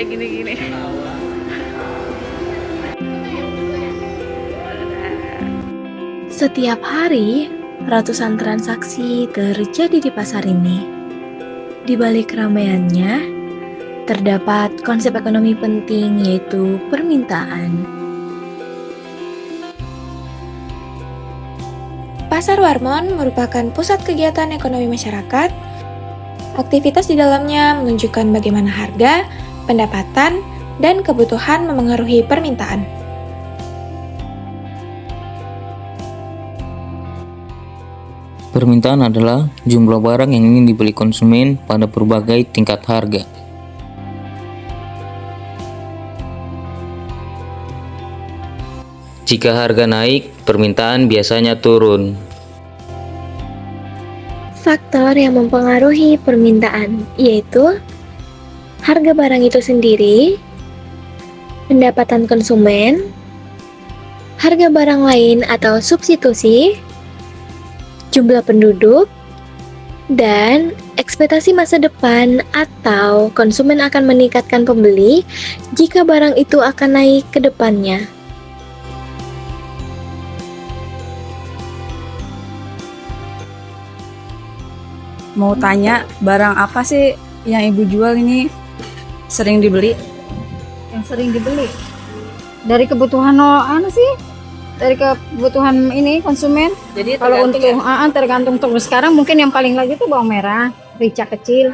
kayak gini-gini. Setiap hari, ratusan transaksi terjadi di pasar ini. Di balik keramaiannya, terdapat konsep ekonomi penting yaitu permintaan. Pasar Warmon merupakan pusat kegiatan ekonomi masyarakat. Aktivitas di dalamnya menunjukkan bagaimana harga, pendapatan, dan kebutuhan memengaruhi permintaan. Permintaan adalah jumlah barang yang ingin dibeli konsumen pada berbagai tingkat harga. Jika harga naik, permintaan biasanya turun. Faktor yang mempengaruhi permintaan yaitu harga barang itu sendiri, pendapatan konsumen, harga barang lain atau substitusi, jumlah penduduk, dan ekspektasi masa depan atau konsumen akan meningkatkan pembeli jika barang itu akan naik ke depannya. Mau tanya, barang apa sih yang ibu jual ini sering dibeli? Yang sering dibeli dari kebutuhan sih, dari kebutuhan ini konsumen. Jadi Kalau untuk tergantung sekarang mungkin yang paling lagi tuh bawang merah, rica kecil,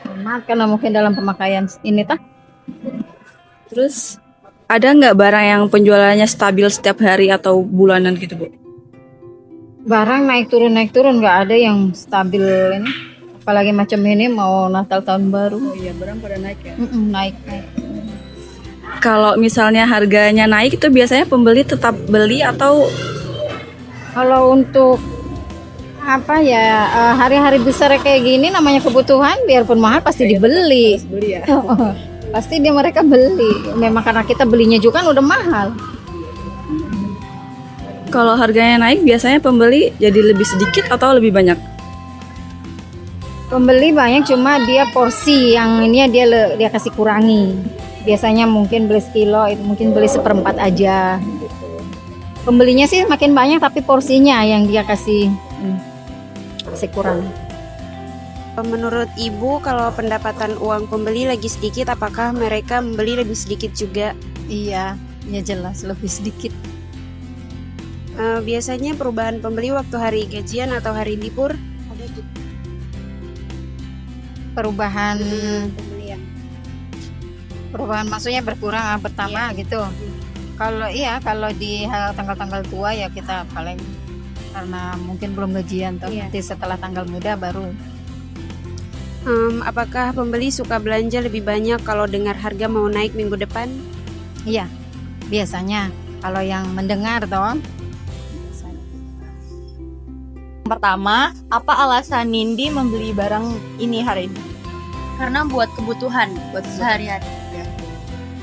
tomat karena mungkin dalam pemakaian ini terus ada nggak barang yang penjualannya stabil setiap hari atau bulanan gitu, Bu? barang naik turun nggak ada yang stabil ini. Apalagi macam ini mau Natal tahun baru. Oh iya, barang pada naik ya. Naik. Kalau misalnya harganya naik itu biasanya pembeli tetap beli atau Kalau untuk hari-hari besar kayak gini namanya kebutuhan, biarpun mahal pasti dibeli. beli ya? Pasti mereka beli. Memang karena kita belinya juga kan udah mahal. Kalau harganya naik biasanya pembeli jadi lebih sedikit atau lebih banyak? Pembeli banyak, cuma dia porsi yang ini dia kasih kurangi. Biasanya mungkin beli sekilo, itu mungkin beli seperempat aja. Gitu. Pembelinya sih makin banyak, tapi porsinya yang dia kasih kurangi. Menurut Ibu, kalau pendapatan uang pembeli lagi sedikit, apakah mereka membeli lebih sedikit juga? Iya, ya jelas lebih sedikit. Biasanya perubahan pembeli waktu hari gajian atau hari libur? Perubahan Pembelian. perubahan maksudnya berkurang pertama gitu. Kalau di tanggal-tanggal tua ya kita paling karena mungkin belum gajian nanti setelah tanggal muda baru. Apakah pembeli suka belanja lebih banyak kalau dengar harga mau naik minggu depan? Iya, biasanya kalau yang mendengar Pertama, apa alasan Nindi membeli barang ini hari ini? Karena buat kebutuhan sehari-hari.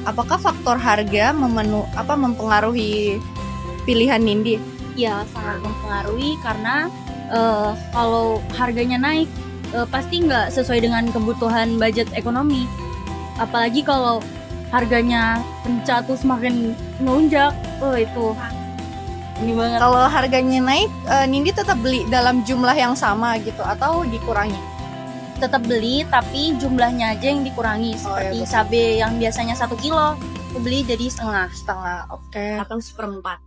Apakah faktor harga mempengaruhi pilihan Nindi? Ya, sangat mempengaruhi karena kalau harganya naik pasti nggak sesuai dengan kebutuhan budget ekonomi. Apalagi kalau harganya pencet terus makin melonjak, itu ini banget. Kalau harganya naik, Nindi tetap beli dalam jumlah yang sama gitu atau dikurangi? Tetap beli tapi jumlahnya aja yang dikurangi, seperti cabai yang biasanya 1 kilo aku beli jadi setengah. Oke. Atau seperempat.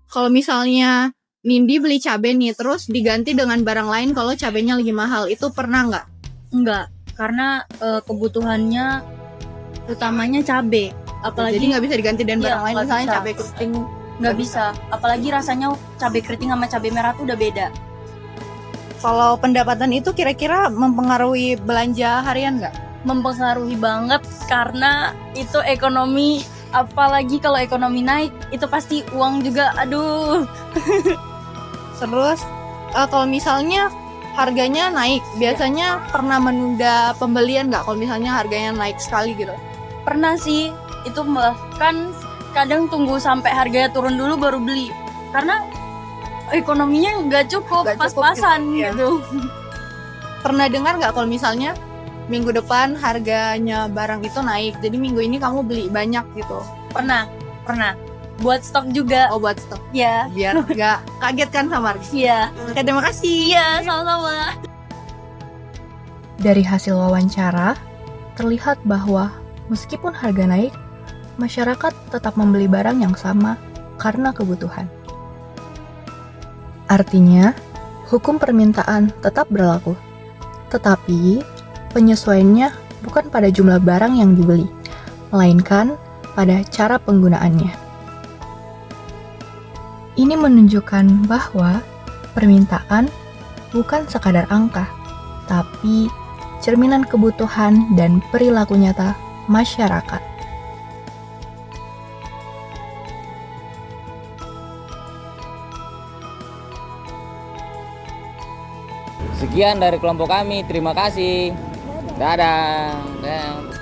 Kalau misalnya Nindi beli cabai nih terus diganti dengan barang lain kalau cabainya lagi mahal, itu pernah nggak? Enggak, karena kebutuhannya utamanya cabai. Apalagi Jadi nggak bisa diganti dengan barang lain, nggak misalnya bisa. cabai keriting. nggak bisa, apalagi rasanya cabai keriting sama cabai merah tuh udah beda. Kalau pendapatan itu kira-kira mempengaruhi belanja harian nggak? Mempengaruhi banget karena itu ekonomi, apalagi kalau ekonomi naik itu pasti uang juga, aduh. Terus kalau misalnya harganya naik, biasanya pernah menunda pembelian nggak? Kalau misalnya harganya naik sekali gitu? Pernah sih, itu bahkan kadang tunggu sampai harganya turun dulu baru beli karena ekonominya nggak cukup, Nggak cukup pas-pasan gitu, ya. gitu. Pernah dengar nggak kalau misalnya minggu depan harganya barang itu naik, jadi minggu ini kamu beli banyak gitu. Pernah buat stok juga. Oh, buat stok. Ya, Biar nggak kaget kan sama harga. iya, Oke, terima kasih. iya, sama-sama. Dari hasil wawancara, terlihat bahwa meskipun harga naik, masyarakat tetap membeli barang yang sama karena kebutuhan. Artinya, hukum permintaan tetap berlaku, tetapi penyesuaiannya bukan pada jumlah barang yang dibeli, melainkan pada cara penggunaannya. Ini menunjukkan bahwa permintaan bukan sekadar angka, tapi cerminan kebutuhan dan perilaku nyata masyarakat. Sekian dari kelompok kami, terima kasih. Dadah. Dadah.